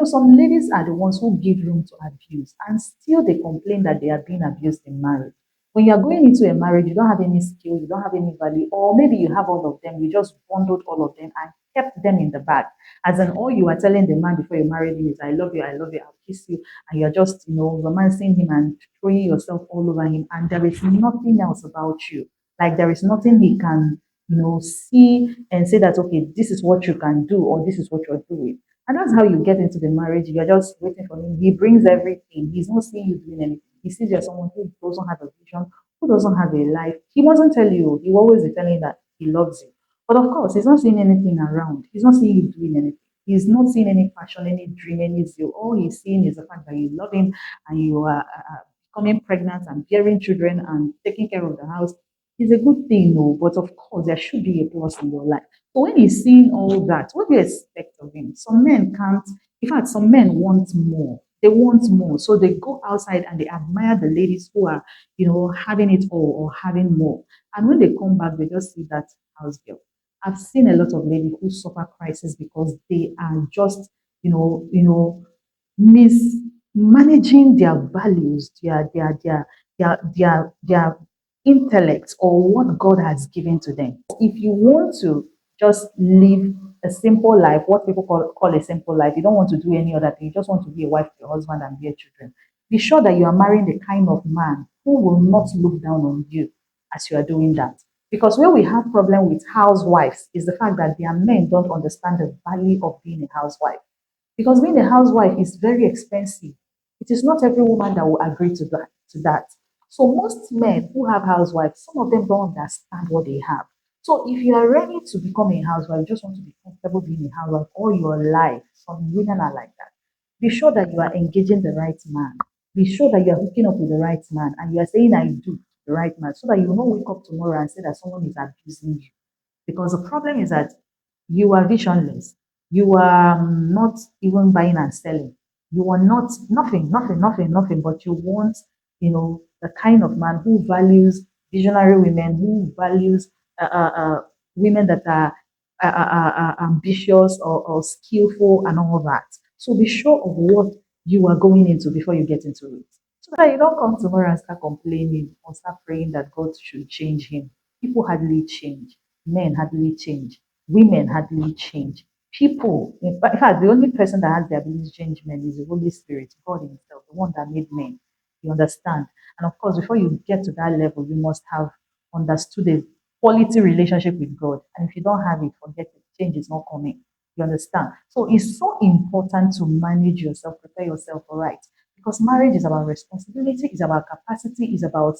some ladies are the ones who give room to abuse, and still they complain that they are being abused in marriage. When you're going into a marriage, you don't have any skill, you don't have any value, or maybe you have all of them, you just bundled all of them and kept them in the bag. As in, all you are telling the man before you married him is, I love you, I'll kiss you, and you're just, romancing him and throwing yourself all over him, and there is nothing else about you. Like there is nothing he can, see and say that, okay, this is what you can do, or this is what you're doing. And that's how you get into the marriage. You're just waiting for him. He brings everything. He's not seeing you doing anything. He sees you're someone who doesn't have a vision, who doesn't have a life. He mustn't tell you. He will always be telling you that he loves you. But of course, he's not seeing anything around. He's not seeing you doing anything. He's not seeing any passion, any dream, any zeal. All he's seeing is the fact that you love him and you are becoming pregnant and bearing children and taking care of the house. It's a good thing, no, but of course, there should be a plus in your life. So when he's seeing all that, what do you expect of him? Some men can't, in fact, some men want more. They want more. So they go outside and they admire the ladies who are, having it all or having more. And when they come back, they just see that house girl. I've seen a lot of ladies who suffer crisis because they are just, mismanaging their values, their intellect or what God has given to them. If you want to just live a simple life, what people call a simple life, you don't want to do any other thing, you just want to be a wife to your husband and bear children. Be sure that you are marrying the kind of man who will not look down on you as you are doing that. Because where we have problem with housewives is the fact that their men don't understand the value of being a housewife. Because being a housewife is very expensive. It is not every woman that will agree to that. So most men who have housewives, some of them don't understand what they have. So if you are ready to become a housewife, you just want to be comfortable being a housewife all your life, some women are like that. Be sure that you are engaging the right man. Be sure that you are hooking up with the right man and you are saying I do to the right man so that you will not wake up tomorrow and say that someone is abusing you. Because the problem is that you are visionless. You are not even buying and selling. You are not nothing, but you want, the kind of man who values visionary women, who values women that are ambitious or skillful and all that. So be sure of what you are going into before you get into it. So that you don't come tomorrow and start complaining or start praying that God should change him. People hardly change. Men hardly change. Women hardly change. People, in fact, the only person that has the ability to change men is the Holy Spirit, God Himself, the one that made men. You understand? And of course, before you get to that level, you must have understood a quality relationship with God. And if you don't have it, forget it. Change is not coming. You understand? So it's so important to manage yourself, prepare yourself all right. Because marriage is about responsibility, it's about capacity, it's about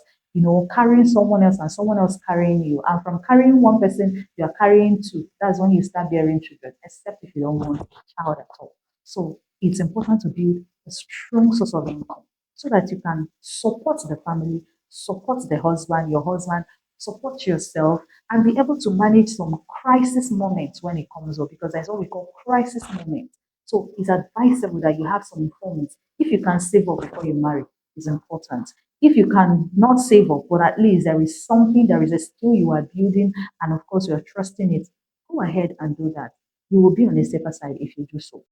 carrying someone else and someone else carrying you. And from carrying one person, you are carrying two. That's when you start bearing children, except if you don't want a child at all. So it's important to build a strong source of income so that you can support the family, support the husband, your husband, support yourself, and be able to manage some crisis moments when it comes up, because that's what we call crisis moments. So it's advisable that you have some funds. If you can save up before you marry, it's important. If you can not save up, but at least there is something, there is a skill you are building, and of course you are trusting it, go ahead and do that. You will be on the safer side if you do so.